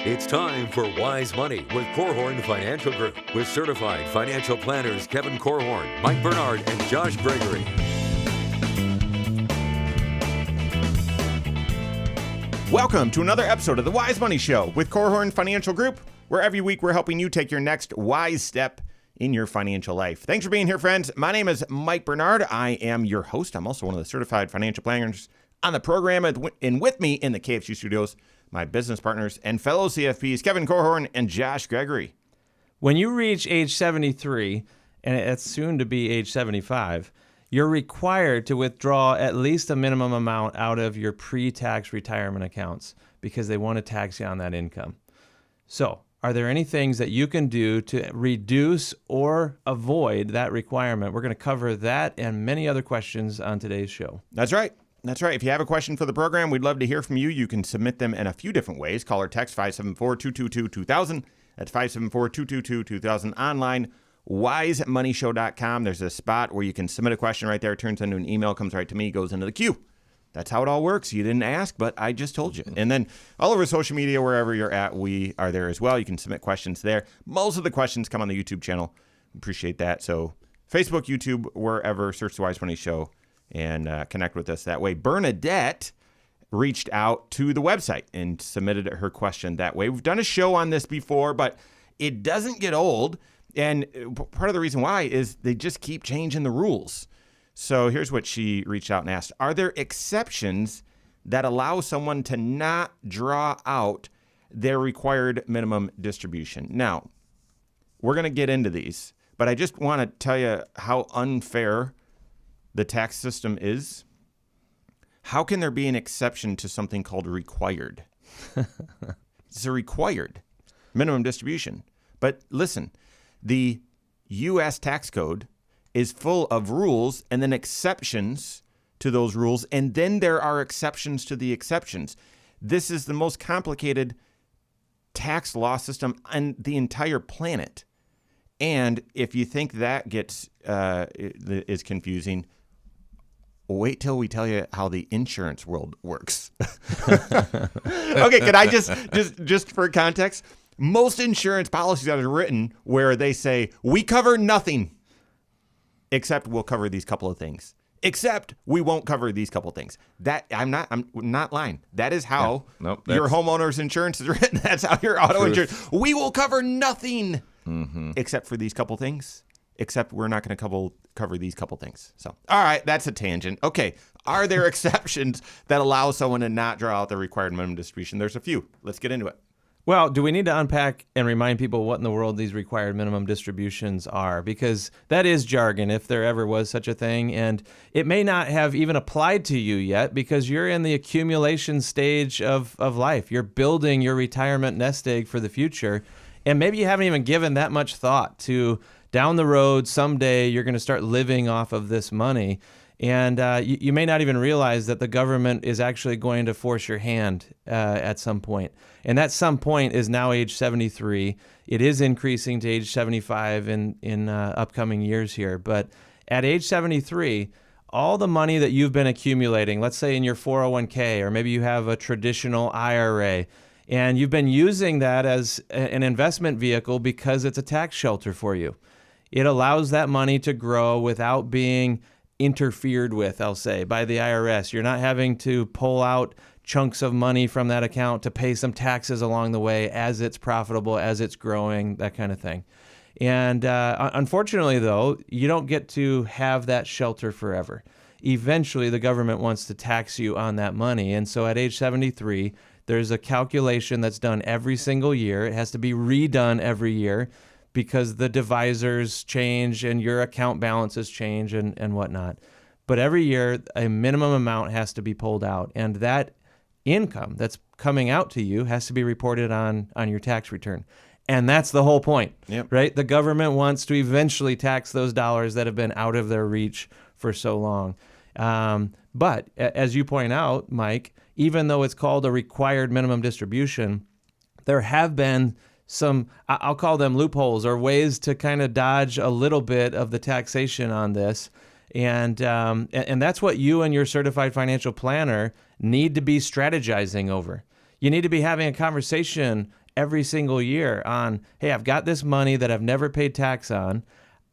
It's time for Wise Money with Korhorn Financial Group with certified financial planners Kevin Korhorn, Mike Bernard, and Josh Gregory. Welcome to another episode of the Wise Money Show with Korhorn Financial Group, where every week we're helping you take your next wise step in your financial life. Thanks for being here, friends. My name is Mike Bernard. I am your host. I'm also one of the certified financial planners on the program, and with me in the KFC studios, my business partners and fellow CFPs, Kevin Korhorn and Josh Gregory. When you reach age 73, and it's soon to be age 75, you're required to withdraw at least a minimum amount out of your pre-tax retirement accounts because they want to tax you on that income. So, are there any things that you can do to reduce or avoid that requirement? We're going to cover that and many other questions on today's show. That's right. That's right. If you have a question for the program, we'd love to hear from you. You can submit them in a few different ways. Call or text 574-222-2000. That's 574-222-2000. Online, wisemoneyshow.com. There's a spot where you can submit a question right there. It turns into an email, comes right to me, goes into the queue. That's how it all works. You didn't ask, but I just told you. And then all over social media, wherever you're at, we are there as well. You can submit questions there. Most of the questions come on the YouTube channel. Appreciate that. So Facebook, YouTube, wherever, search the Wise Money Show and connect with us that way. Bernadette reached out to the website and submitted her question that way. We've done a show on this before, but it doesn't get old. And part of the reason why is they just keep changing the rules. So here's what she reached out and asked. Are there exceptions that allow someone to not draw out their required minimum distribution? Now, we're going to get into these, but I just want to tell you how unfair the tax system is. How can there be an exception to something called required? It's a required minimum distribution. But listen, the U.S. tax code is full of rules and then exceptions to those rules, and then there are exceptions to the exceptions. This is the most complicated tax law system on the entire planet. And if you think that is confusing, wait till we tell you how the insurance world works. Okay, can I just for context, most insurance policies are written where they say, we cover nothing, except we'll cover these couple of things. Except we won't cover these couple of things. That I'm not lying. That is how your homeowner's insurance is written. That's how your auto insurance. We will cover nothing except for these couple things. Except we're not going to cover these couple things. So, all right, that's a tangent. Okay, are there exceptions that allow someone to not draw out the required minimum distribution? There's a few. Let's get into it. Well, do we need to unpack and remind people what in the world these required minimum distributions are? Because that is jargon, if there ever was such a thing. And it may not have even applied to you yet because you're in the accumulation stage of life. You're building your retirement nest egg for the future. And maybe you haven't even given that much thought to down the road, someday you're going to start living off of this money. And you may not even realize that the government is actually going to force your hand at some point. And that some point is now age 73. It is increasing to age 75 in upcoming years here. But at age 73, all the money that you've been accumulating, let's say in your 401k, or maybe you have a traditional IRA, and you've been using that as an investment vehicle because it's a tax shelter for you. It allows that money to grow without being interfered with, I'll say, by the IRS. You're not having to pull out chunks of money from that account to pay some taxes along the way as it's profitable, as it's growing, that kind of thing. And unfortunately, though, you don't get to have that shelter forever. Eventually, the government wants to tax you on that money. And so at age 73, there's a calculation that's done every single year. It has to be redone every year, because the divisors change and your account balances change and whatnot. But every year, a minimum amount has to be pulled out. And that income that's coming out to you has to be reported on your tax return. And that's the whole point, right? The government wants to eventually tax those dollars that have been out of their reach for so long. But as you point out, Mike, even though it's called a required minimum distribution, there have been some, I'll call them loopholes or ways to kind of dodge a little bit of the taxation on this. And that's what you and your certified financial planner need to be strategizing over. You need to be having a conversation every single year on, hey, I've got this money that I've never paid tax on.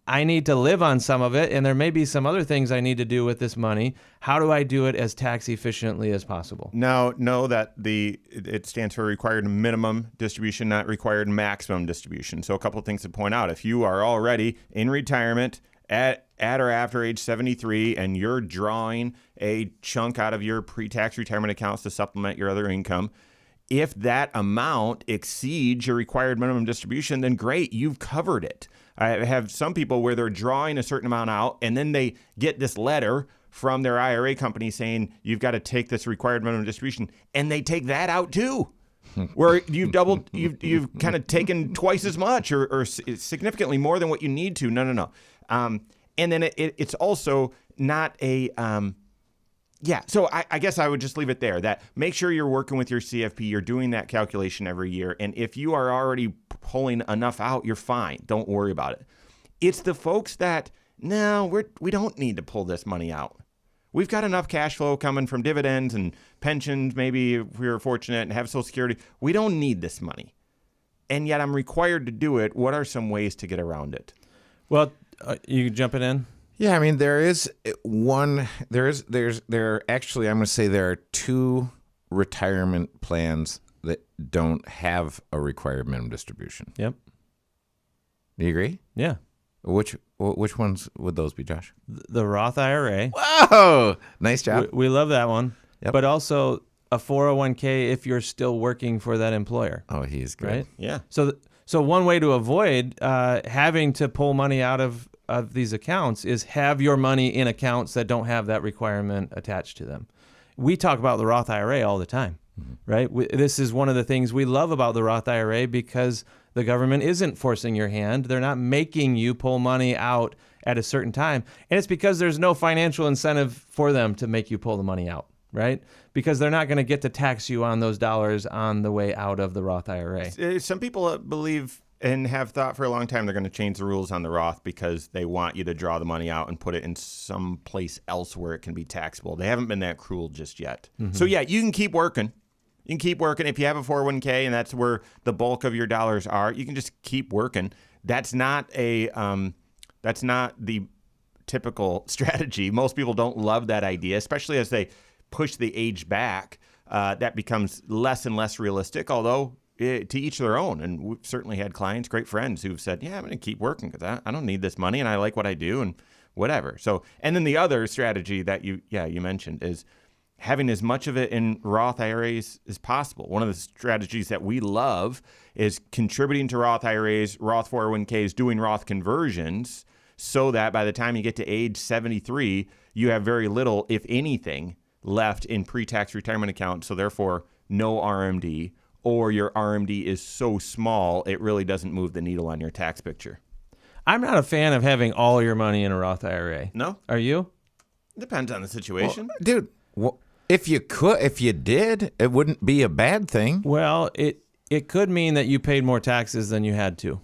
I need to live on some of it, and there may be some other things I need to do with this money. How do I do it as tax efficiently as possible? Now, know that it stands for required minimum distribution, not required maximum distribution. So a couple of things to point out. If you are already in retirement at or after age 73 and you're drawing a chunk out of your pre-tax retirement accounts to supplement your other income, if that amount exceeds your required minimum distribution, then great, you've covered it. I have some people where they're drawing a certain amount out and then they get this letter from their IRA company saying you've got to take this required minimum distribution, and they take that out too, where you've doubled, you've kind of taken twice as much or significantly more than what you need to. No. And then it's also not a so I guess I would just leave it there. That make sure you're working with your CFP. You're doing that calculation every year. And if you are already pulling enough out, you're fine. Don't worry about it. It's the folks that, no, we don't need to pull this money out. We've got enough cash flow coming from dividends and pensions. Maybe if we were fortunate and have Social Security. We don't need this money. And yet I'm required to do it. What are some ways to get around it? Well, you jumping in? Yeah, I mean, there is one. There actually, I'm going to say there are two retirement plans that don't have a required minimum distribution. Yep. Do you agree? Yeah. Which ones would those be, Josh? The Roth IRA. Whoa! Nice job. We love that one. Yep. But also a 401k if you're still working for that employer. Oh, he's good. Right? Yeah. So one way to avoid having to pull money out of these accounts is have your money in accounts that don't have that requirement attached to them. We talk about the Roth IRA all the time, right? This is one of the things we love about the Roth IRA because the government isn't forcing your hand. They're not making you pull money out at a certain time. And it's because there's no financial incentive for them to make you pull the money out, right? Because they're not going to get to tax you on those dollars on the way out of the Roth IRA. Some people believe and have thought for a long time they're going to change the rules on the Roth because they want you to draw the money out and put it in some place else where it can be taxable. They haven't been that cruel just yet. So yeah, you can keep working. You can keep working. If you have a 401k and that's where the bulk of your dollars are, you can just keep working. That's not the typical strategy. Most people don't love that idea, especially as they push the age back. That becomes less and less realistic, although to each their own. And we've certainly had clients, great friends who've said, yeah, I'm going to keep working because I don't need this money and I like what I do and whatever. So, and then the other strategy that you mentioned is having as much of it in Roth IRAs as possible. One of the strategies that we love is contributing to Roth IRAs, Roth 401ks, doing Roth conversions so that by the time you get to age 73, you have very little, if anything, left in pre-tax retirement accounts. So therefore, no RMD, or your RMD is so small, it really doesn't move the needle on your tax picture. I'm not a fan of having all your money in a Roth IRA. No? Are you? Depends on the situation. Well, dude, if you did, it wouldn't be a bad thing. Well, it could mean that you paid more taxes than you had to.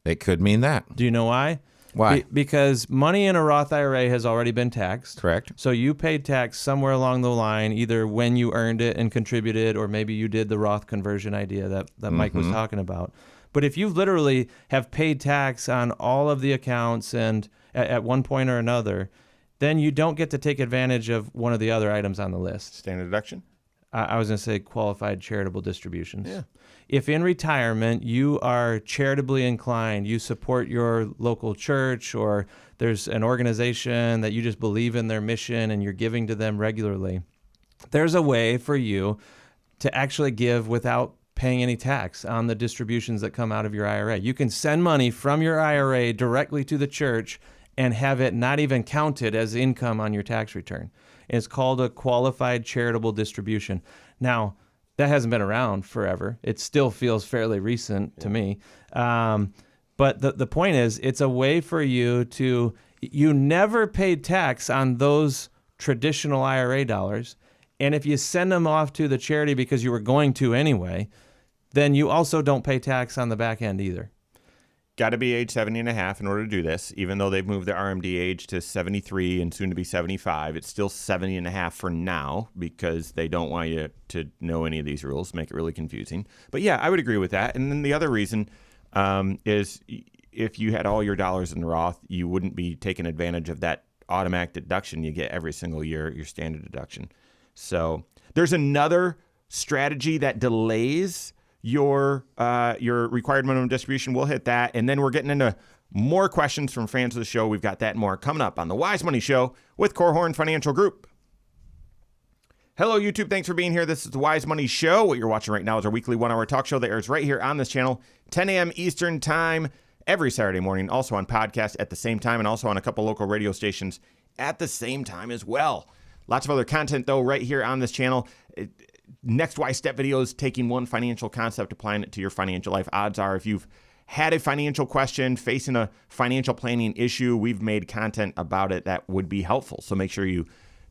It could mean that. Do you know why? Why? Because money in a Roth IRA has already been taxed. Correct. So you paid tax somewhere along the line, either when you earned it and contributed, or maybe you did the Roth conversion idea that Mike was talking about. But if you literally have paid tax on all of the accounts and at one point or another, then you don't get to take advantage of one of the other items on the list. Standard deduction? I was going to say qualified charitable distributions. Yeah. If in retirement you are charitably inclined, you support your local church, or there's an organization that you just believe in their mission and you're giving to them regularly, there's a way for you to actually give without paying any tax on the distributions that come out of your IRA. You can send money from your IRA directly to the church and have it not even counted as income on your tax return. It's called a qualified charitable distribution. Now, that hasn't been around forever. It still feels fairly recent to me. But the point is, it's a way for you you never paid tax on those traditional IRA dollars. And if you send them off to the charity because you were going to anyway, then you also don't pay tax on the back end either. got to be age 70 and a half in order to do this. Even though they've moved the RMD age to 73 and soon to be 75, it's still 70 and a half for now because they don't want you to know any of these rules, make it really confusing. But yeah, I would agree with that. And then the other reason is if you had all your dollars in Roth, you wouldn't be taking advantage of that automatic deduction you get every single year, your standard deduction. So there's another strategy that delays your required minimum distribution. We'll hit that, and then we're getting into more questions from fans of the show. We've got that and more coming up on the Wise Money Show with Korhorn Financial Group. Hello, YouTube. Thanks for being here. This is the Wise Money Show. What you're watching right now is our weekly 1-hour talk show that airs right here on this channel, 10 a.m. Eastern Time, every Saturday morning, also on podcast at the same time, and also on a couple local radio stations at the same time as well. Lots of other content, though, right here on this channel. Next Wise Step videos, taking one financial concept, applying it to your financial life. Odds are if you've had a financial question, facing a financial planning issue, we've made content about it that would be helpful. So make sure you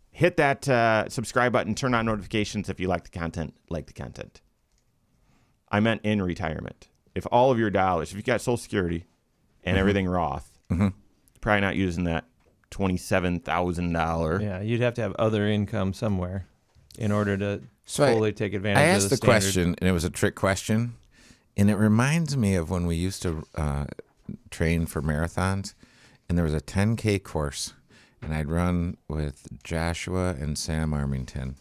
hit that subscribe button, turn on notifications if you like the content. I meant in retirement. If all of your dollars, if you've got Social Security and everything Roth, probably not using that $27,000. Yeah, you'd have to have other income somewhere in order to fully take advantage of I the asked the standard. question, and it was a trick question, and it reminds me of when we used to train for marathons, and there was a 10K course, and I'd run with Joshua and Sam Armington,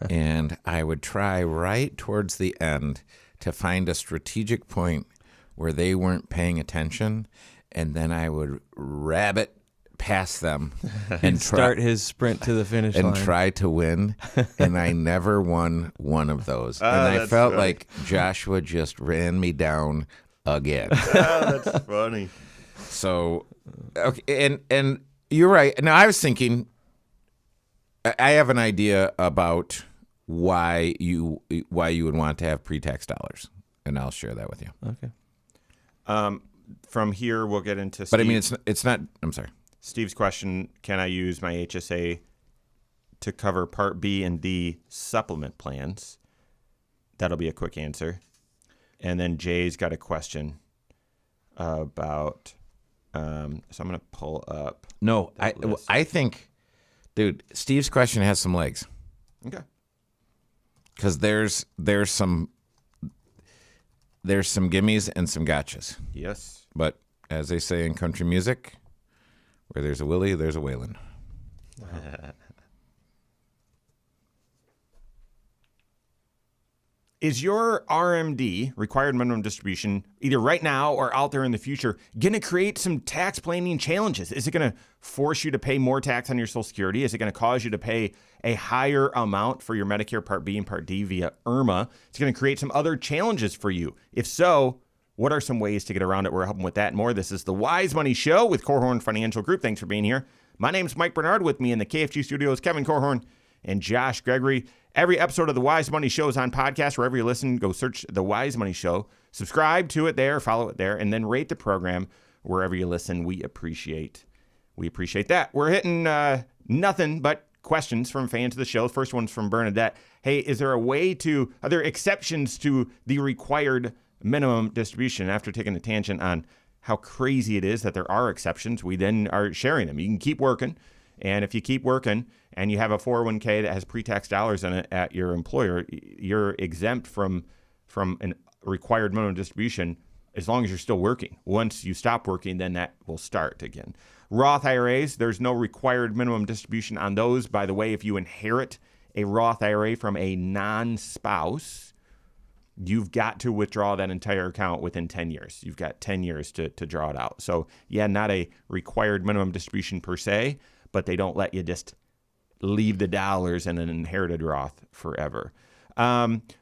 and I would try right towards the end to find a strategic point where they weren't paying attention, and then I would rabbit past them and start his sprint to the finish line. and try to win, and I never won one of those. And I felt like Joshua just ran me down again. That's funny. So, okay, and you're right. Now, I was thinking, I have an idea about why you would want to have pre-tax dollars, and I'll share that with you. Okay. From here, we'll get into But I mean, it's not. I'm sorry. Steve's question, can I use my HSA to cover Part B and D supplement plans? That'll be a quick answer. And then Jay's got a question about, so I'm going to pull up. No, list. I think, dude, Steve's question has some legs. Okay. Because there's some gimmies and some gotchas. Yes. But as they say in country music, where there's a Willie, there's a Waylon. Is your RMD, required minimum distribution, either right now or out there in the future, going to create some tax planning challenges? Is it going to force you to pay more tax on your Social Security? Is it going to cause you to pay a higher amount for your Medicare Part B and Part D via IRMA? It's going to create some other challenges for you. If so, what are some ways to get around it? We're helping with that and more. This is the Wise Money Show with Korhorn Financial Group. Thanks for being here. My name's Mike Bernard. With me in the KFG studios, Kevin Korhorn and Josh Gregory. Every episode of the Wise Money Show is on podcast. Wherever you listen, go search the Wise Money Show. Subscribe to it there, follow it there, and then rate the program wherever you listen. We appreciate that. We're hitting nothing but questions from fans of the show. First one's from Bernadette. Hey, are there exceptions to the required minimum distribution? After taking a tangent on how crazy it is that there are exceptions, we then are sharing them. You can keep working, and if you keep working and you have a 401k that has pre-tax dollars in it at your employer, you're exempt from an required minimum distribution as long as you're still working. Once you stop working, then that will start again. Roth IRAs, there's no required minimum distribution on those. By the way, if you inherit a Roth IRA from a non-spouse, you've got to withdraw that entire account within 10 years. You've got 10 years to draw it out. So, yeah, not a required minimum distribution per se, but they don't let you just leave the dollars in an inherited Roth forever.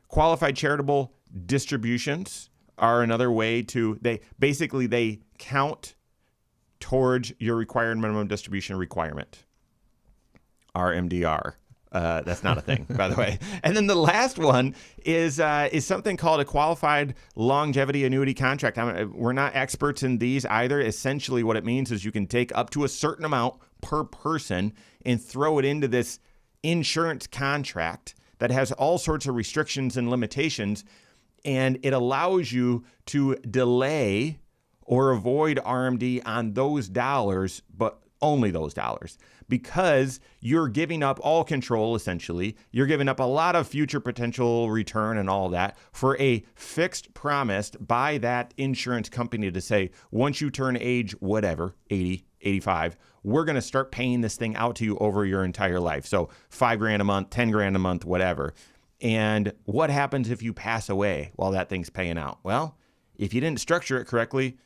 Qualified charitable distributions are another way to, they count towards your required minimum distribution requirement. RMDR. That's not a thing, by the way. And then the last one is something called a qualified longevity annuity contract. We're not experts in these either. Essentially, what it means is you can take up to a certain amount per person and throw it into this insurance contract that has all sorts of restrictions and limitations, and it allows you to delay or avoid RMD on those dollars, but only those dollars, because you're giving up all control, essentially. You're giving up a lot of future potential return and all that for a fixed promise by that insurance company to say, once you turn age whatever, 80, 85, we're going to start paying this thing out to you over your entire life. So $5,000 a month, $10,000 a month, whatever. And what happens if you pass away while that thing's paying out? Well, if you didn't structure it correctly,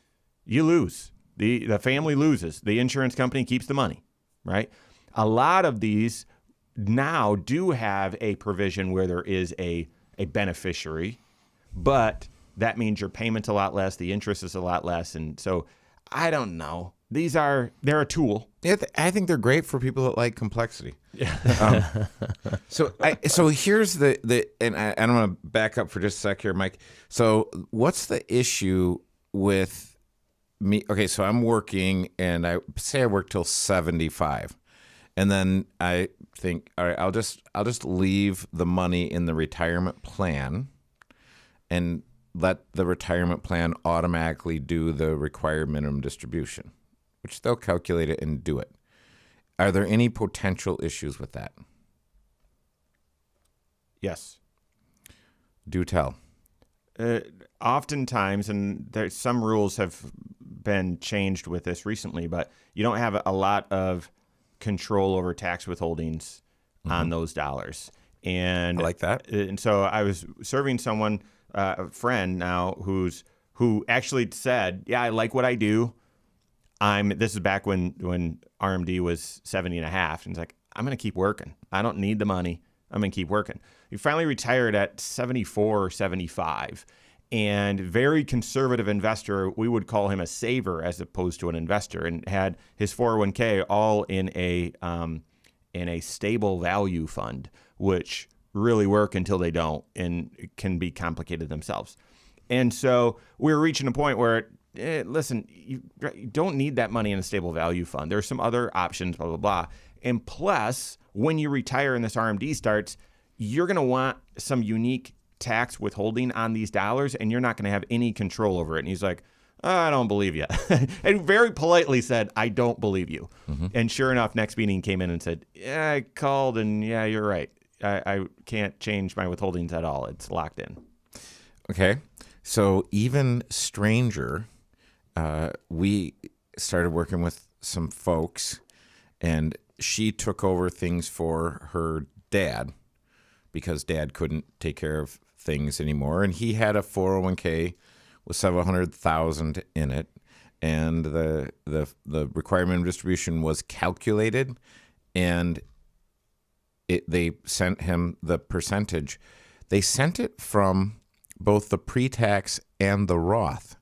you lose. The family loses. The insurance company keeps the money, right? A lot of these now do have a provision where there is a beneficiary, but that means your payment's a lot less, the interest is a lot less. And so I don't know. They're a tool. I think they're great for people that like complexity. Yeah. So here's and I'm going to back up for just a sec here, Mike. So what's the issue with me? Okay, so I'm working, and I say I work till 75, and then I think, all right, I'll just leave the money in the retirement plan, and let the retirement plan automatically do the required minimum distribution, which they'll calculate it and do it. Are there any potential issues with that? Yes. Do tell. Oftentimes, and there's some rules have been changed with this recently, but you don't have a lot of control over tax withholdings on those dollars. And I like that. And so I was serving someone, a friend now, who actually said, yeah, I like what I do. This is back when RMD was 70 and a half. And he's like, I'm going to keep working. I don't need the money. I'm going to keep working. He finally retired at 74 or 75, and very conservative investor. We would call him a saver as opposed to an investor, and had his 401k all in a stable value fund, which really work until they don't and can be complicated themselves. And so we're reaching a point where, listen, you don't need that money in a stable value fund. There's some other options, blah, blah, blah. And plus, when you retire and this RMD starts, you're going to want some unique tax withholding on these dollars, and you're not going to have any control over it. And he's like, I don't believe you. And very politely said, I don't believe you. Mm-hmm. And sure enough, next meeting came in and said, yeah, I called, and yeah, you're right. I can't change my withholdings at all. It's locked in. Okay. So even stranger, we started working with some folks, and she took over things for her dad because dad couldn't take care of things anymore. And he had a 401k with several $100,000 in it. And the required minimum distribution was calculated, and they sent him the percentage. They sent it from both the pre-tax and the Roth.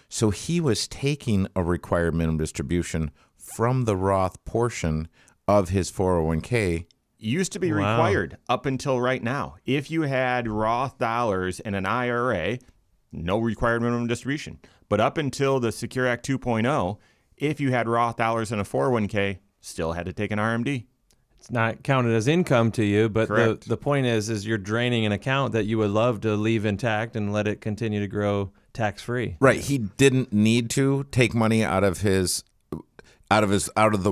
So he was taking a required minimum distribution from the Roth portion of his 401k. Used to be required up until right now. If you had Roth dollars in an IRA, no required minimum distribution. But up until the Secure Act 2.0, if you had Roth dollars in a 401k, still had to take an RMD. It's not counted as income to you, but Correct. the point is you're draining an account that you would love to leave intact and let it continue to grow tax-free. Right. He didn't need to take money out of the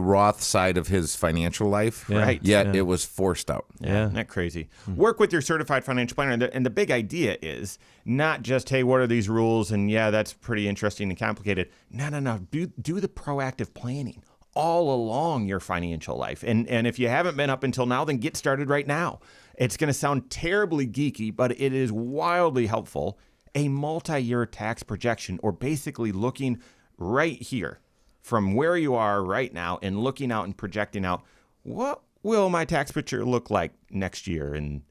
Roth side of his financial life. Yeah. Right. Yet it was forced out. Yeah. Isn't that crazy? Work with your certified financial planner. And the big idea is not just, hey, what are these rules? And yeah, that's pretty interesting and complicated. No. Do the proactive planning all along your financial life. And if you haven't been up until now, then get started right now. It's going to sound terribly geeky, but it is wildly helpful. A multi-year tax projection, or basically looking right here from where you are right now and looking out and projecting out, what will my tax picture look like next year and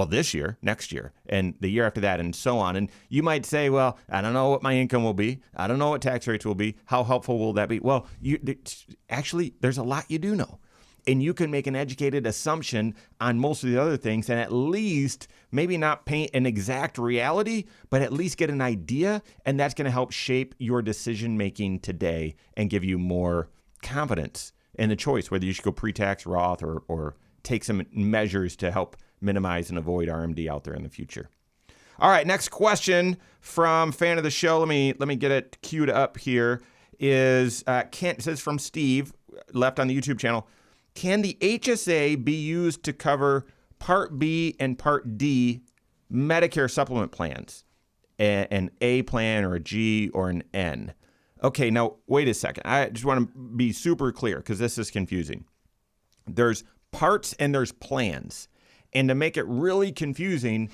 this year, next year, and the year after that, and so on. And you might say, well, I don't know what my income will be. I don't know what tax rates will be. How helpful will that be? Well, actually, there's a lot you do know. And you can make an educated assumption on most of the other things, and at least maybe not paint an exact reality, but at least get an idea. And that's going to help shape your decision making today and give you more confidence in the choice, whether you should go pre-tax, Roth, or take some measures to help minimize and avoid RMD out there in the future. All right, next question from fan of the show. Let me get it queued up here. Is Kent says from Steve, left on the YouTube channel. Can the HSA be used to cover Part B and Part D Medicare supplement plans? An A plan or a G or an N? Okay, now wait a second. I just want to be super clear because this is confusing. There's parts and there's plans. And to make it really confusing,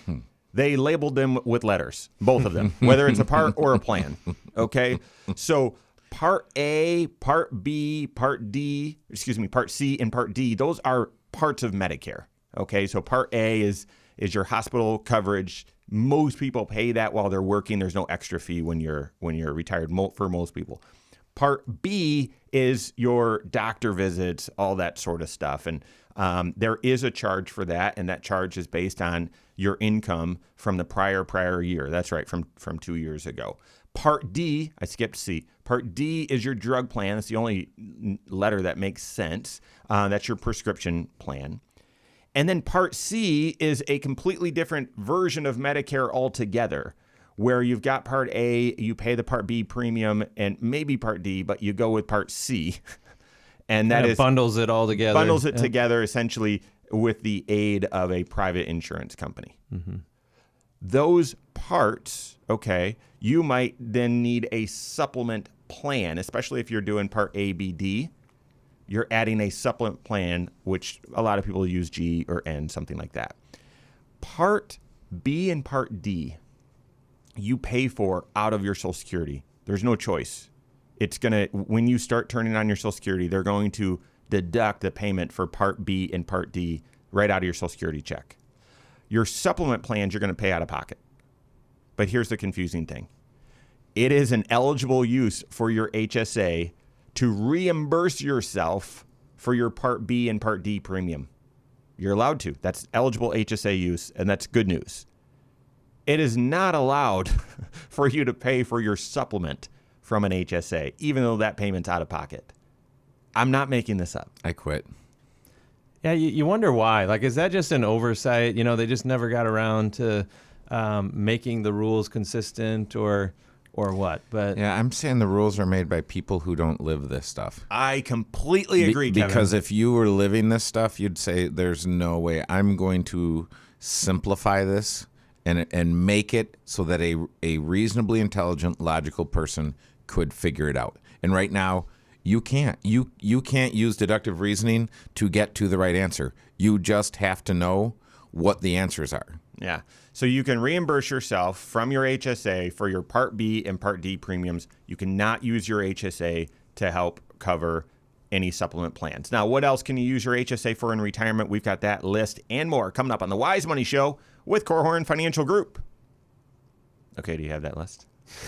they labeled them with letters, both of them, whether it's a part or a plan. Okay? So Part A, Part B, Part D, Part C and Part D, those are parts of Medicare. Okay? So Part A is your hospital coverage. Most people pay that while they're working. There's no extra fee when you're retired for most people. Part B is your doctor visits, all that sort of stuff. And there is a charge for that, and that charge is based on your income from the prior year. That's right, from 2 years ago. Part D, I skipped C. Part D is your drug plan. That's the only letter that makes sense. That's your prescription plan. And then Part C is a completely different version of Medicare altogether, where you've got Part A, you pay the Part B premium, and maybe Part D, but you go with Part C. And that is bundles it all together. Bundles it together essentially with the aid of a private insurance company. Mm-hmm. Those parts, okay, you might then need a supplement plan, especially if you're doing Part A, B, D. You're adding a supplement plan, which a lot of people use G or N, something like that. Part B and Part D, you pay for out of your Social Security. There's no choice. It's when you start turning on your Social Security, they're going to deduct the payment for Part B and Part D right out of your Social Security check. Your supplement plans, you're going to pay out of pocket. But here's the confusing thing. It is an eligible use for your HSA to reimburse yourself for your Part B and Part D premium. You're allowed to. That's eligible HSA use, and that's good news. It is not allowed for you to pay for your supplement from an HSA, even though that payment's out of pocket. I'm not making this up. I quit. Yeah, you wonder why. Like, is that just an oversight? They just never got around to making the rules consistent or what? But yeah, I'm saying the rules are made by people who don't live this stuff. I completely agree, Kevin. Because if you were living this stuff, you'd say there's no way. I'm going to simplify this and make it so that a reasonably intelligent, logical person could figure it out. And right now, you can't. You can't use deductive reasoning to get to the right answer. You just have to know what the answers are. Yeah. So you can reimburse yourself from your HSA for your Part B and Part D premiums. You cannot use your HSA to help cover any supplement plans. Now, what else can you use your HSA for in retirement? We've got that list and more coming up on the Wise Money Show with Korhorn Financial Group. Okay, do you have that list?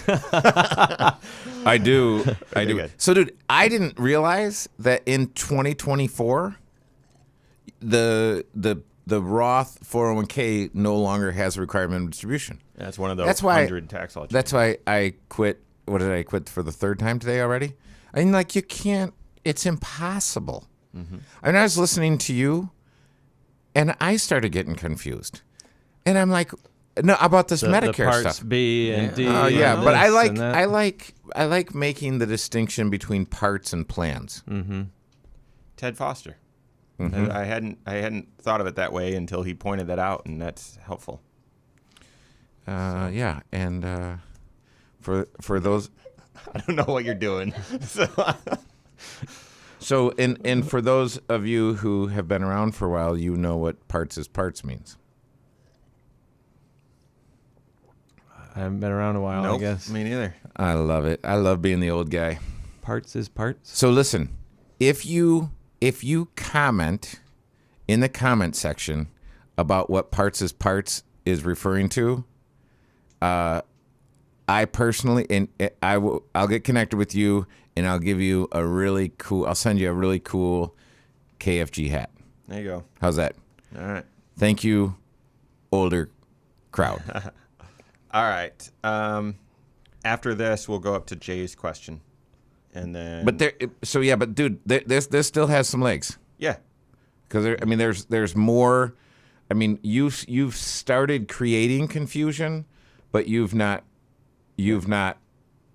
I do. I do. Good. So, dude, I didn't realize that in 2024, the Roth 401k no longer has a required minimum distribution. That's one of those 100 tax law changes. That's why I quit. What did I quit for the third time today already? I mean, like, you can't. It's impossible. Mm-hmm. I mean, I was listening to you, and I started getting confused. And I'm like, no, about this Medicare the parts stuff. B and D. Oh yeah, and but I this like making the distinction between parts and plans. Mm-hmm. Ted Foster. Mm-hmm. I hadn't thought of it that way until he pointed that out, and that's helpful. Yeah, and for those, I don't know what you're doing. So and for those of you who have been around for a while, you know what parts is parts means. I haven't been around a while, Nope, I guess. Me neither. I love it. I love being the old guy. Parts is parts. So listen, if you comment in the comment section about what parts is parts is referring to, I personally I'll get connected with you and I'll give you I'll send you a really cool KFG hat. There you go. How's that? All right. Thank you, older crowd. All right. After this, we'll go up to Jay's question, and then. But dude, this still has some legs. Yeah. Because there's more I mean, you've started creating confusion, but you've not.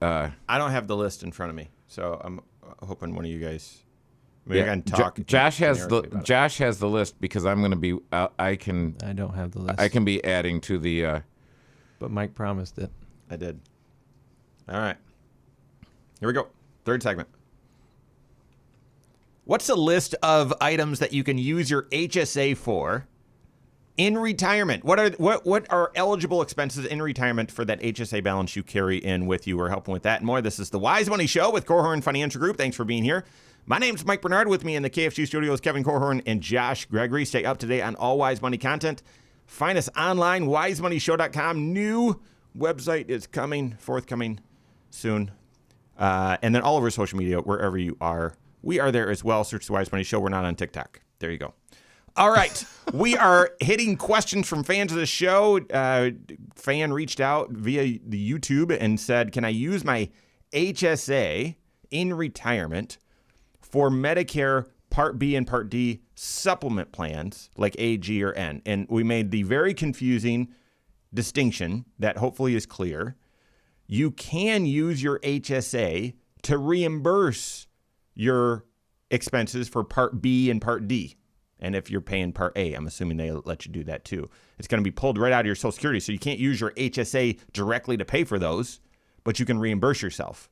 I don't have the list in front of me, so I'm hoping one of you guys maybe I can talk. Josh has generically about it. Josh has the list because I'm going to be. I don't have the list. I can be adding to the. But Mike promised it. I did. All right. Here we go. Third segment. What's a list of items that you can use your HSA for in retirement? What are eligible expenses in retirement for that HSA balance you carry in with you? We're helping with that and more. This is the Wise Money Show with Korhorn Financial Group. Thanks for being here. My name's Mike Bernard. With me in the KFG studios, Kevin Korhorn and Josh Gregory. Stay up to date on all Wise Money content. Find us online, wisemoneyshow.com. New website is forthcoming soon. And then all over social media, wherever you are. We are there as well. Search the Wise Money Show. We're not on TikTok. There you go. All right. We are hitting questions from fans of the show. Fan reached out via the YouTube and said, can I use my HSA in retirement for Medicare Part B and Part D supplement plans like A, G, or N? And we made the very confusing distinction that hopefully is clear. You can use your HSA to reimburse your expenses for Part B and Part D. And if you're paying Part A, I'm assuming they let you do that too. It's going to be pulled right out of your Social Security. So you can't use your HSA directly to pay for those, but you can reimburse yourself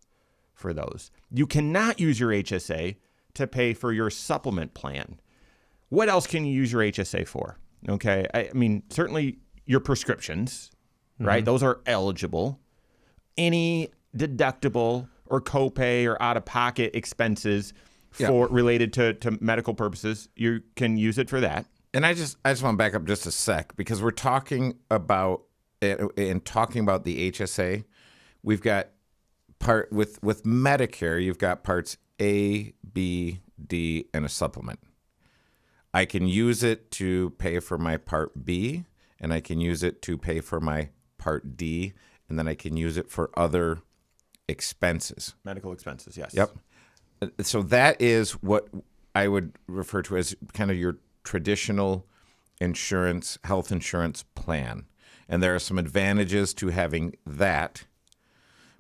for those. You cannot use your HSA to pay for your supplement plan. What else can you use your HSA for? Okay. I mean, certainly your prescriptions, right? Those are eligible. Any deductible or copay or out-of-pocket expenses related to medical purposes, you can use it for that. And I just want to back up just a sec because we're talking about the HSA. We've got with Medicare, you've got parts A, B, D, and a supplement. I can use it to pay for my Part B, and I can use it to pay for my Part D, and then I can use it for other expenses. Medical expenses, yes. Yep. So that is what I would refer to as kind of your traditional health insurance plan. And there are some advantages to having that.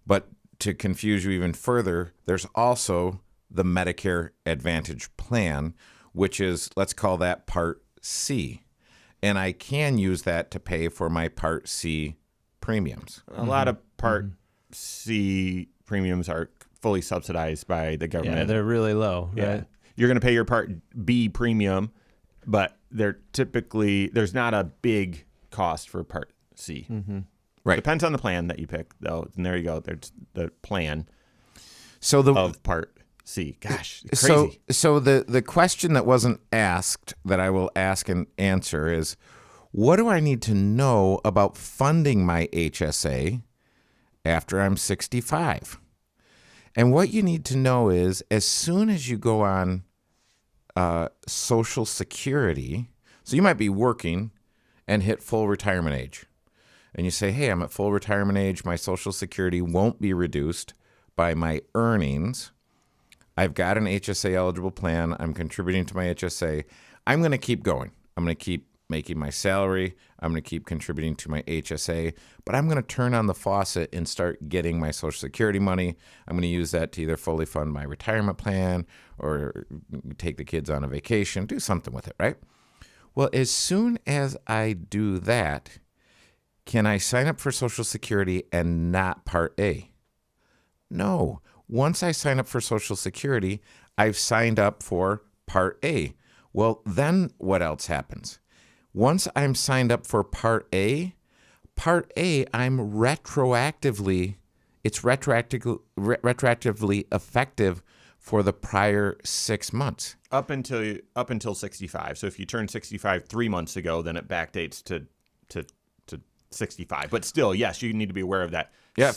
But to confuse you even further, there's also the Medicare Advantage plan, which is, let's call that Part C. And I can use that to pay for my Part C premiums. A lot of Part C premiums are fully subsidized by the government. Yeah, they're really low, right? Yeah. You're going to pay your Part B premium, but there's not a big cost for Part C. Right. Depends on the plan that you pick, though. And there you go. There's the plan of Part C. Gosh, it's crazy. So the question that wasn't asked that I will ask and answer is, what do I need to know about funding my HSA after I'm 65? And what you need to know is, as soon as you go on Social Security, so you might be working and hit full retirement age, and you say, hey, I'm at full retirement age, my Social Security won't be reduced by my earnings. I've got an HSA eligible plan. I'm contributing to my HSA. I'm going to keep going. I'm going to keep making my salary. I'm going to keep contributing to my HSA, but I'm going to turn on the faucet and start getting my Social Security money. I'm going to use that to either fully fund my retirement plan or take the kids on a vacation, do something with it, right? Well, as soon as I do that, can I sign up for Social Security and not Part A? No. Once I sign up for Social Security, I've signed up for Part A. Well, then what else happens? Once I'm signed up for Part A, I'm retroactively effective for the prior 6 months. Up until 65. So if you turned 65 3 months ago, then it backdates to 65. But still, yes, you need to be aware of that. Yeah,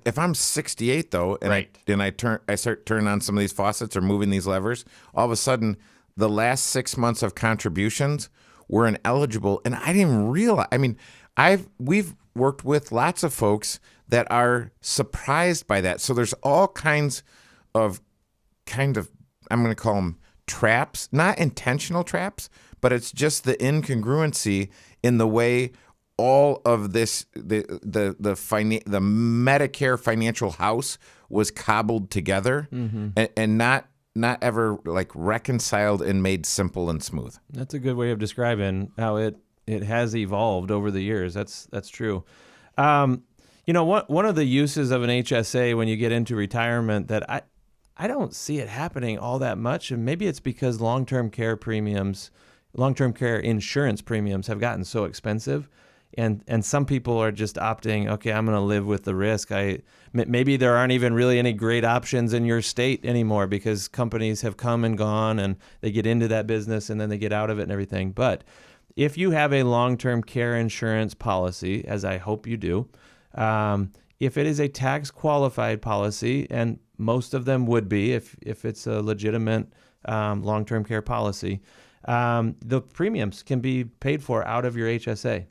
if I'm 68 though, and I start turning on some of these faucets or moving these levers, all of a sudden the last 6 months of contributions were ineligible, and I didn't even realize. I mean, we've worked with lots of folks that are surprised by that. So there's all kinds of I'm going to call them traps, not intentional traps, but it's just the incongruency in the way all of this, the Medicare financial house was cobbled together, and not ever like reconciled and made simple and smooth. That's a good way of describing how it has evolved over the years. That's true. One of the uses of an HSA when you get into retirement that I don't see it happening all that much, and maybe it's because long-term care insurance premiums have gotten so expensive, and some people are just opting, okay, I'm going to live with the risk. Maybe there aren't even really any great options in your state anymore because companies have come and gone, and they get into that business and then they get out of it and everything. But if you have a long-term care insurance policy, as I hope you do, if it is a tax-qualified policy, and most of them would be if it's a legitimate long-term care policy, the premiums can be paid for out of your HSA.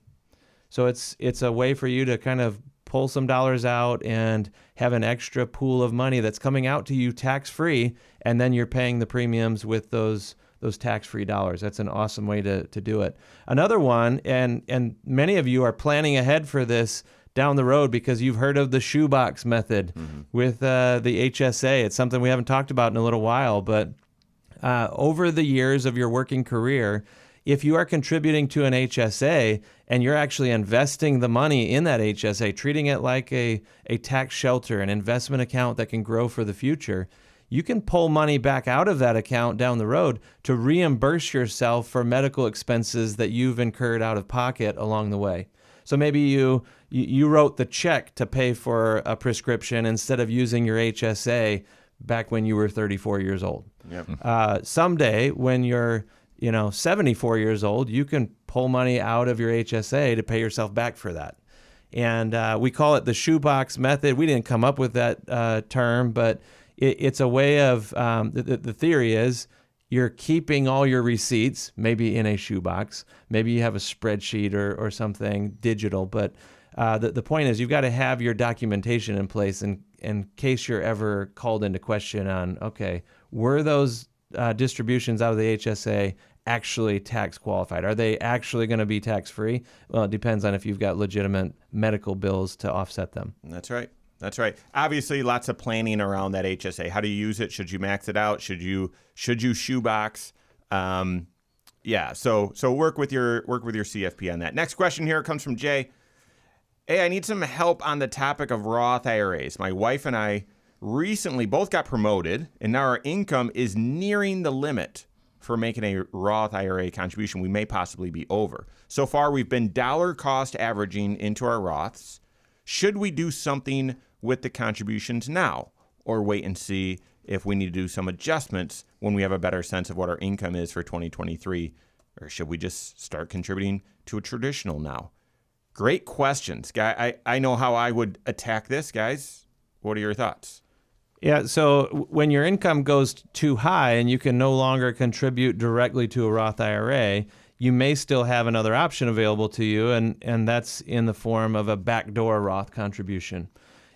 So it's a way for you to kind of pull some dollars out and have an extra pool of money that's coming out to you tax-free, and then you're paying the premiums with those tax-free dollars. That's an awesome way to do it. Another one, and many of you are planning ahead for this down the road because you've heard of the shoebox method with the HSA. It's something we haven't talked about in a little while, but over the years of your working career, if you are contributing to an HSA and you're actually investing the money in that HSA, treating it like a tax shelter, an investment account that can grow for the future, you can pull money back out of that account down the road to reimburse yourself for medical expenses that you've incurred out of pocket along the way. So maybe you wrote the check to pay for a prescription instead of using your HSA back when you were 34 years old. Yep. Someday when you're 74 years old, you can pull money out of your HSA to pay yourself back for that. And we call it the shoebox method. We didn't come up with that term, but it's a way of, the theory is you're keeping all your receipts, maybe in a shoebox. Maybe you have a spreadsheet or something digital, but the point is you've got to have your documentation in place in case you're ever called into question on, okay, were those distributions out of the HSA actually tax qualified? Are they actually going to be tax free? Well, it depends on if you've got legitimate medical bills to offset them. That's right. Obviously, lots of planning around that HSA. How do you use it? Should you max it out? Should you shoebox? So work with your CFP on that. Next question here comes from Jay. Hey, I need some help on the topic of Roth IRAs. My wife and I recently both got promoted, and now our income is nearing the limit for making a Roth IRA contribution. We may possibly be over. So far, we've been dollar cost averaging into our Roths. Should we do something with the contributions now, or wait and see if we need to do some adjustments when we have a better sense of what our income is for 2023? Or should we just start contributing to a traditional now? Great questions. I know how I would attack this, guys. What are your thoughts? Yeah, so when your income goes too high and you can no longer contribute directly to a Roth IRA, you may still have another option available to you, and that's in the form of a backdoor Roth contribution.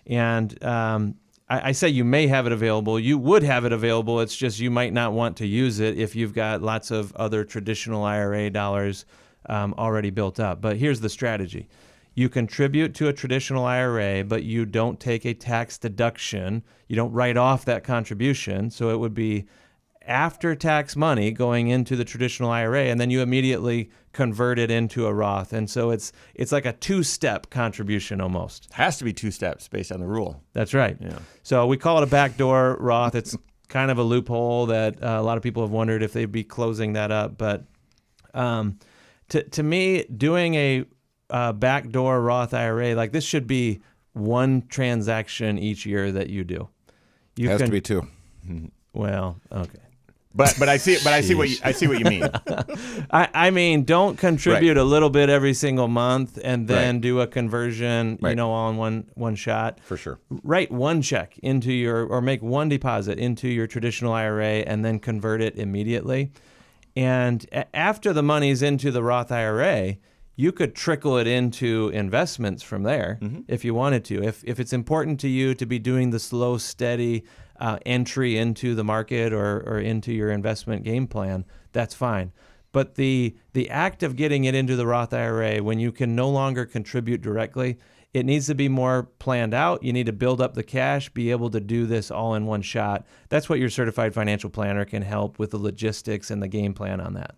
And I say you may have it available. You would have it available. It's just you might not want to use it if you've got lots of other traditional IRA dollars already built up. But here's the strategy. You contribute to a traditional IRA, but you don't take a tax deduction. You don't write off that contribution. So it would be after-tax money going into the traditional IRA, and then you immediately convert it into a Roth. And so it's like a two-step contribution almost. Has to be two steps based on the rule. That's right. Yeah. So we call it a backdoor Roth. It's kind of a loophole that a lot of people have wondered if they'd be closing that up. But to me, doing a backdoor Roth IRA, like this should be one transaction each year that you do. It has to be two. Well, okay. But I see what you mean. I mean, don't contribute a little bit every single month and then do a conversion, all in one shot. For sure. Write one check or make one deposit into your traditional IRA and then convert it immediately. And after the money's into the Roth IRA, you could trickle it into investments from there if you wanted to. If it's important to you to be doing the slow, steady entry into the market or into your investment game plan, that's fine. But the act of getting it into the Roth IRA, when you can no longer contribute directly, it needs to be more planned out. You need to build up the cash, be able to do this all in one shot. That's what your certified financial planner can help with, the logistics and the game plan on that.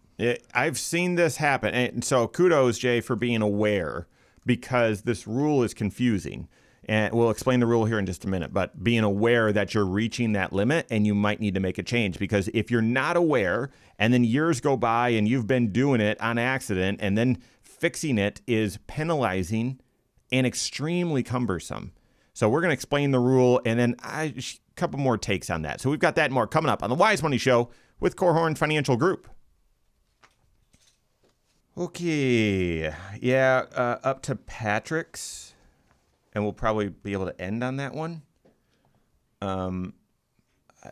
I've seen this happen. And so kudos, Jay, for being aware, because this rule is confusing. And we'll explain the rule here in just a minute, but being aware that you're reaching that limit and you might need to make a change, because if you're not aware and then years go by and you've been doing it on accident, and then fixing it is penalizing and extremely cumbersome. So we're going to explain the rule and then a couple more takes on that. So we've got that and more coming up on the Wise Money Show with Korhorn Financial Group. Okay. Yeah, up to Patrick's, and we'll probably be able to end on that one.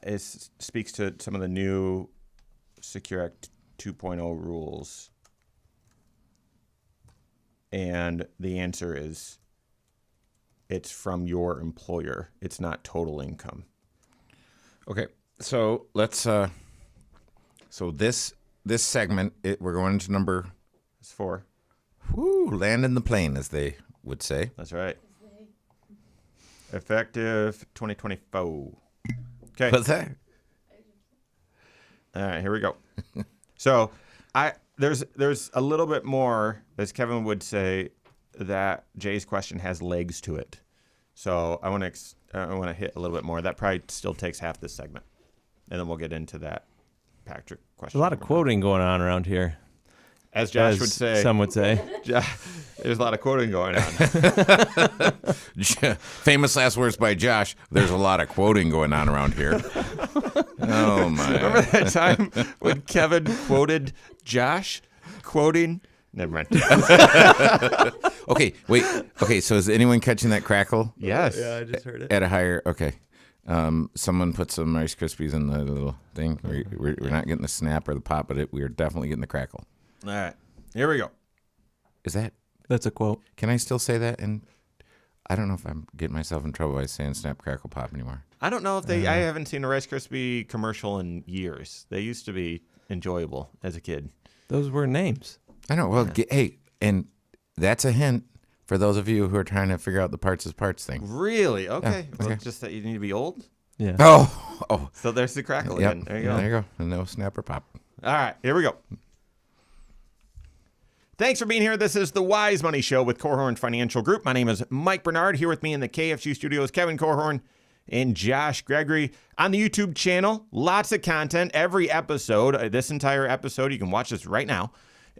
It speaks to some of the new Secure Act 2.0 rules. And the answer is it's from your employer. It's not total income. Okay, so let's. So this segment, we're going to number. It's 4. Whoo, landing the plane, as they would say. That's right. Effective 2024. Okay. What's that? All right, here we go. So there's a little bit more, as Kevin would say, that Jay's question has legs to it. So I want to hit a little bit more. That probably still takes half this segment, and then we'll get into that Patrick question. There's a lot of quoting going on around here. As Josh would say. Some would say. There's a lot of quoting going on. Famous last words by Josh. There's a lot of quoting going on around here. Oh, my. Remember that time when Kevin quoted Josh? Quoting? Never mind. Okay, wait. Okay, so is anyone catching that crackle? Yes. Yeah, I just heard it. At a higher, okay. Someone put some Rice Krispies in the little thing. We're not getting the snap or the pop, but we are definitely getting the crackle. All right. Here we go. Is that? That's a quote. Can I still say that? And I don't know if I'm getting myself in trouble by saying snap, crackle, pop anymore. I don't know if I haven't seen a Rice Krispie commercial in years. They used to be enjoyable as a kid. Those were names. I know. Well, hey, and that's a hint for those of you who are trying to figure out the parts as parts thing. Really? Okay. Yeah, Well, okay. just that you need to be old? Yeah. Oh. So there's the crackle Yep. again. There you go. There you go. And no snap or pop. All right. Here we go. Thanks for being here. This is the Wise Money Show with Korhorn Financial Group. My name is Mike Bernard. Here with me in the KFG studios, Kevin Korhorn and Josh Gregory. On the YouTube channel, lots of content. Every episode, this entire episode, you can watch this right now.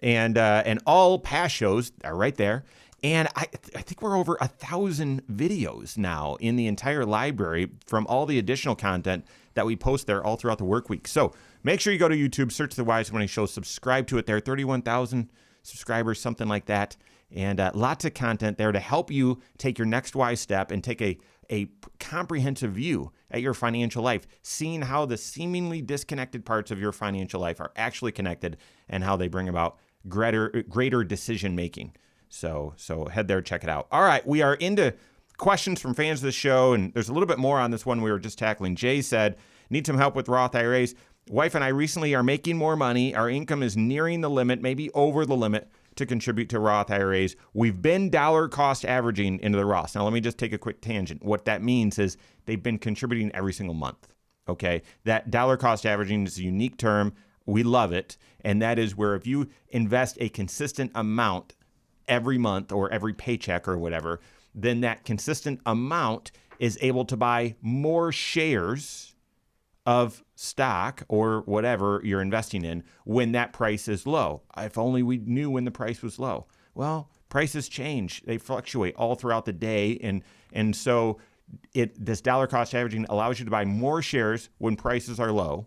And all past shows are right there. And I think we're over 1,000 videos now in the entire library from all the additional content that we post there all throughout the work week. So make sure you go to YouTube, search the Wise Money Show, subscribe to it there. 31,000 subscribers, something like that. And lots of content there to help you take your next wise step and take a comprehensive view at your financial life, seeing how the seemingly disconnected parts of your financial life are actually connected and how they bring about greater decision making. So head there, check it out. All right, we are into questions from fans of the show, and there's a little bit more on this one we were just tackling. Jay said, need some help with Roth IRAs. Wife and I recently are making more money. Our income is nearing the limit, maybe over the limit, to contribute to Roth IRAs. We've been dollar cost averaging into the Roths. Now, let me just take a quick tangent. What that means is they've been contributing every single month, okay? That dollar cost averaging is a unique term. We love it, and that is where if you invest a consistent amount every month or every paycheck or whatever, then that consistent amount is able to buy more shares of stock or whatever you're investing in when that price is low. If only we knew when the price was low. Well, prices change. They fluctuate all throughout the day. And so this dollar cost averaging allows you to buy more shares when prices are low.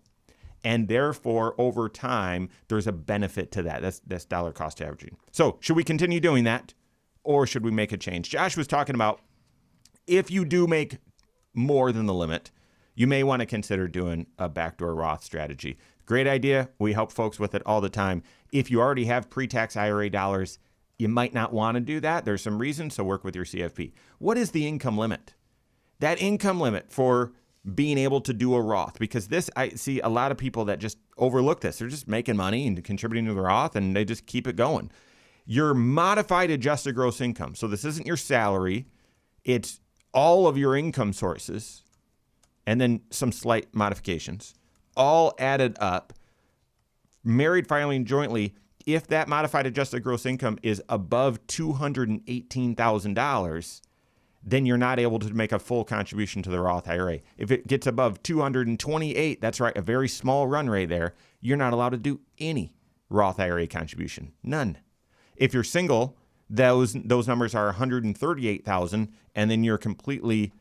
And therefore, over time, there's a benefit to that. That's dollar cost averaging. So should we continue doing that, or should we make a change? Josh was talking about if you do make more than the limit, you may want to consider doing a backdoor Roth strategy. Great idea. We help folks with it all the time. If you already have pre-tax IRA dollars, you might not want to do that. There's some reasons, so work with your CFP. What is the income limit? That income limit for being able to do a Roth, because this, I see a lot of people that just overlook this. They're just making money and contributing to the Roth, and they just keep it going. Your modified adjusted gross income. So this isn't your salary. It's all of your income sources and then some slight modifications, all added up, married filing jointly. If that modified adjusted gross income is above $218,000, then you're not able to make a full contribution to the Roth IRA. If it gets above 228, that's right, a very small run rate there, you're not allowed to do any Roth IRA contribution, none. If you're single, those numbers are 138,000, and then you're completely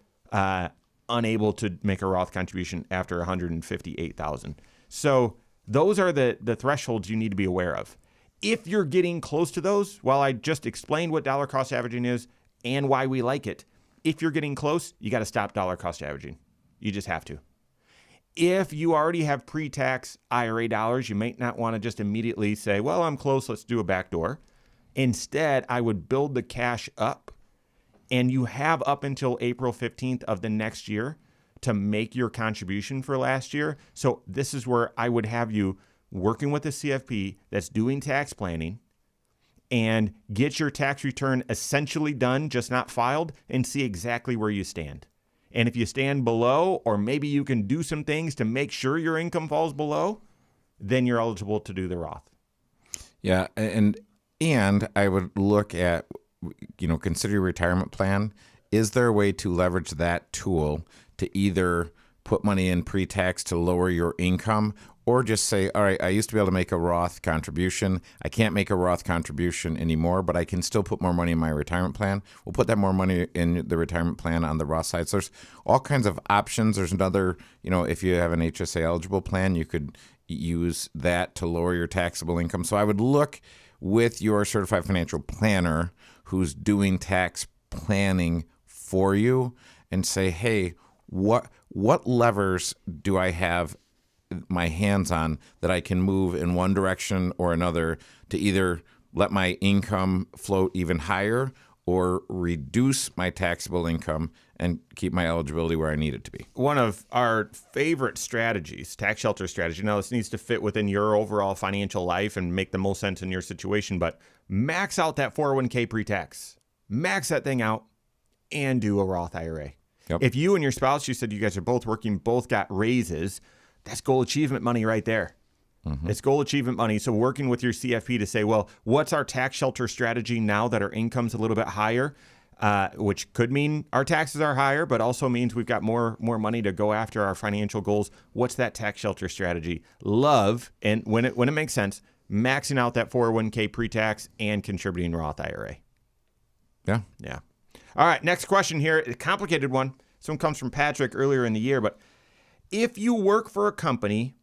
unable to make a Roth contribution after 158,000. So those are the thresholds you need to be aware of. If you're getting close to those, while I just explained what dollar cost averaging is and why we like it, if you're getting close, you got to stop dollar cost averaging. You just have to. If you already have pre-tax IRA dollars, you might not want to just immediately say, well, I'm close, let's do a backdoor. Instead, I would build the cash up, and you have up until April 15th of the next year to make your contribution for last year. So this is where I would have you working with a CFP that's doing tax planning and get your tax return essentially done, just not filed, and see exactly where you stand. And if you stand below, or maybe you can do some things to make sure your income falls below, then you're eligible to do the Roth. Yeah, and I would look at, consider your retirement plan. Is there a way to leverage that tool to either put money in pre-tax to lower your income, or just say, all right, I used to be able to make a Roth contribution. I can't make a Roth contribution anymore, but I can still put more money in my retirement plan. We'll put that more money in the retirement plan on the Roth side. So there's all kinds of options. There's another, if you have an HSA eligible plan, you could use that to lower your taxable income. So I would look with your certified financial planner who's doing tax planning for you and say, hey, what levers do I have my hands on that I can move in one direction or another to either let my income float even higher or reduce my taxable income and keep my eligibility where I need it to be. One of our favorite strategies, tax shelter strategy. Now, this needs to fit within your overall financial life and make the most sense in your situation, but max out that 401k pre-tax. Max that thing out and do a Roth IRA. Yep. If you and your spouse, you said you guys are both working, both got raises, that's goal achievement money right there. Mm-hmm. It's goal achievement money. So working with your CFP to say, well, what's our tax shelter strategy now that our income's a little bit higher, which could mean our taxes are higher, but also means we've got more money to go after our financial goals. What's that tax shelter strategy? Love, and when it makes sense, maxing out that 401k pre-tax and contributing Roth IRA. Yeah. All right, next question here, a complicated one. This one comes from Patrick earlier in the year, but if you work for a company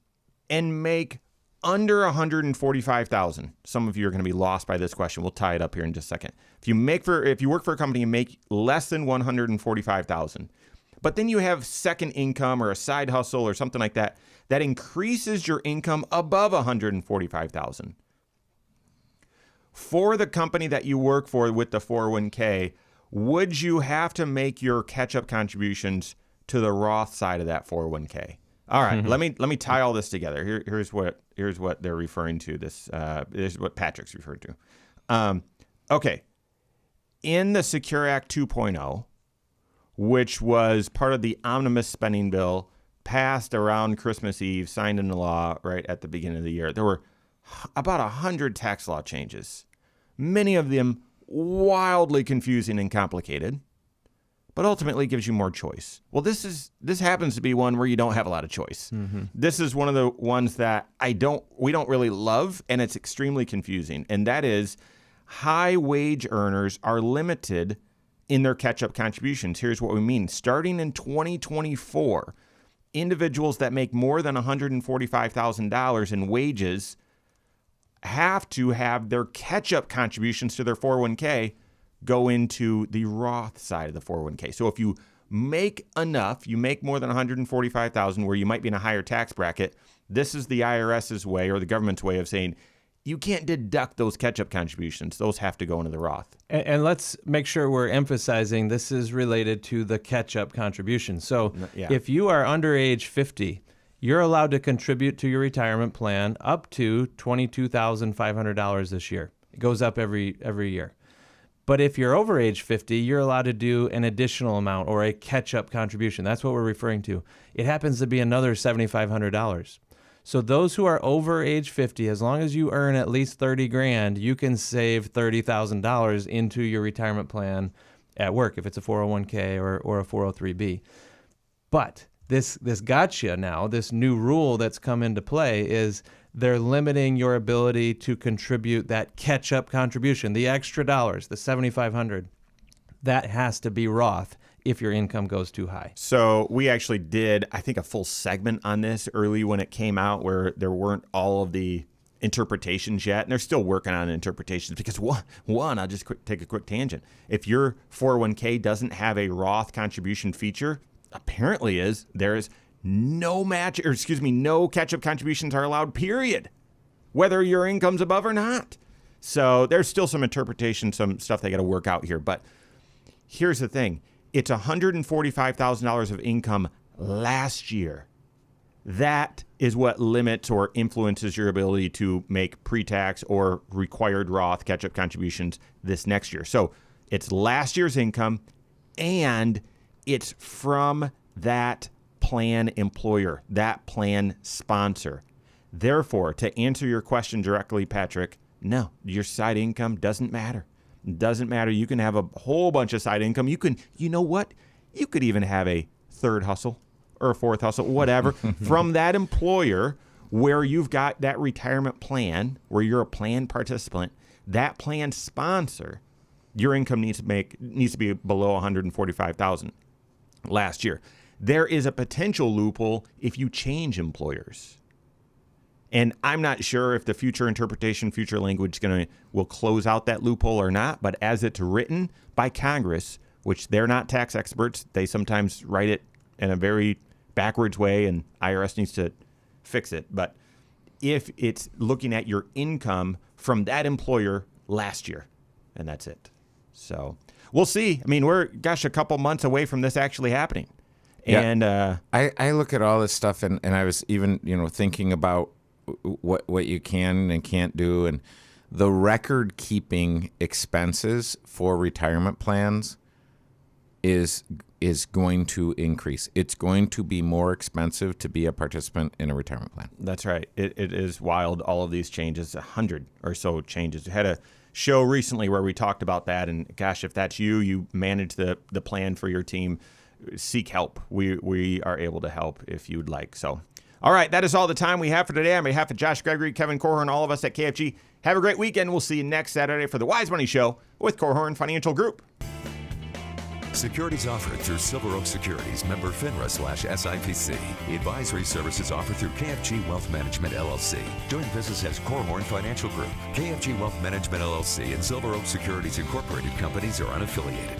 and make under $145,000, some of you are going to be lost by this question. We'll tie it up here in just a second. If you work for a company and make less than $145,000, but then you have second income or a side hustle or something like that, that increases your income above $145,000. For the company that you work for with the 401k, would you have to make your catch-up contributions to the Roth side of that 401k? All right, let me tie all this together. Here's what they're referring to. This is what Patrick's referred to. Okay, in the Secure Act 2.0, which was part of the omnibus spending bill passed around Christmas Eve, signed into law right at the beginning of the year, there were about 100 tax law changes, many of them wildly confusing and complicated, but ultimately gives you more choice. Well, this happens to be one where you don't have a lot of choice. Mm-hmm. This is one of the ones that we don't really love, and it's extremely confusing. And that is, high wage earners are limited in their catch-up contributions. Here's what we mean. Starting in 2024, individuals that make more than $145,000 in wages have to have their catch-up contributions to their 401k go into the Roth side of the 401k. So if you make enough, you make more than $145,000 where you might be in a higher tax bracket, this is the IRS's way or the government's way of saying, you can't deduct those catch-up contributions. Those have to go into the Roth. And let's make sure we're emphasizing this is related to the catch-up contribution. So Yeah. if you are under age 50, you're allowed to contribute to your retirement plan up to $22,500 this year. It goes up every year. But if you're over age 50, you're allowed to do an additional amount or a catch-up contribution. That's what we're referring to. It happens to be another $7,500. So those who are over age 50, as long as you earn at least 30 grand, you can save $30,000 into your retirement plan at work if it's a 401k or a 403b. But this gotcha now, this new rule that's come into play is they're limiting your ability to contribute that catch-up contribution, the extra dollars, the $7,500. That has to be Roth if your income goes too high. So we actually did, I think, a full segment on this early when it came out where there weren't all of the interpretations yet. And they're still working on interpretations because one, I'll just take a quick tangent. If your 401k doesn't have a Roth contribution feature, apparently there is no catch-up contributions are allowed, period, whether your income's above or not. So there's still some interpretation, some stuff they got to work out here. But here's the thing. It's $145,000 of income last year. That is what limits or influences your ability to make pre-tax or required Roth catch-up contributions this next year. So it's last year's income, and it's from that plan employer, that plan sponsor. Therefore, to answer your question directly, Patrick, no, your side income doesn't matter. It doesn't matter. You can have a whole bunch of side income. You know what? You could even have a third hustle or a fourth hustle, whatever, from that employer where you've got that retirement plan, where you're a plan participant, that plan sponsor, your income needs to be below $145,000 last year. There is a potential loophole if you change employers. And I'm not sure if the future interpretation, future language will close out that loophole or not. But as it's written by Congress, which they're not tax experts, they sometimes write it in a very backwards way, and IRS needs to fix it. But if it's looking at your income from that employer last year, and that's it. So we'll see. I mean, we're a couple months away from this actually happening. Yeah. And I look at all this stuff, and I was even thinking about what you can and can't do, and the record keeping expenses for retirement plans is going to increase. It's going to be more expensive to be a participant in a retirement plan. That's right. It is wild, all of these changes, 100 or so changes. We had a show recently where we talked about that, and gosh, if that's you manage the plan for your team, seek help. We are able to help if you'd like. So, all right, that is all the time we have for today. On behalf of Josh Gregory, Kevin Korhorn, all of us at KFG, have a great weekend. We'll see you next Saturday for the Wise Money Show with Korhorn Financial Group. Securities offered through Silver Oak Securities, member FINRA/SIPC. Advisory services offered through KFG Wealth Management, LLC. Doing business as Korhorn Financial Group. KFG Wealth Management, LLC and Silver Oak Securities Incorporated companies are unaffiliated.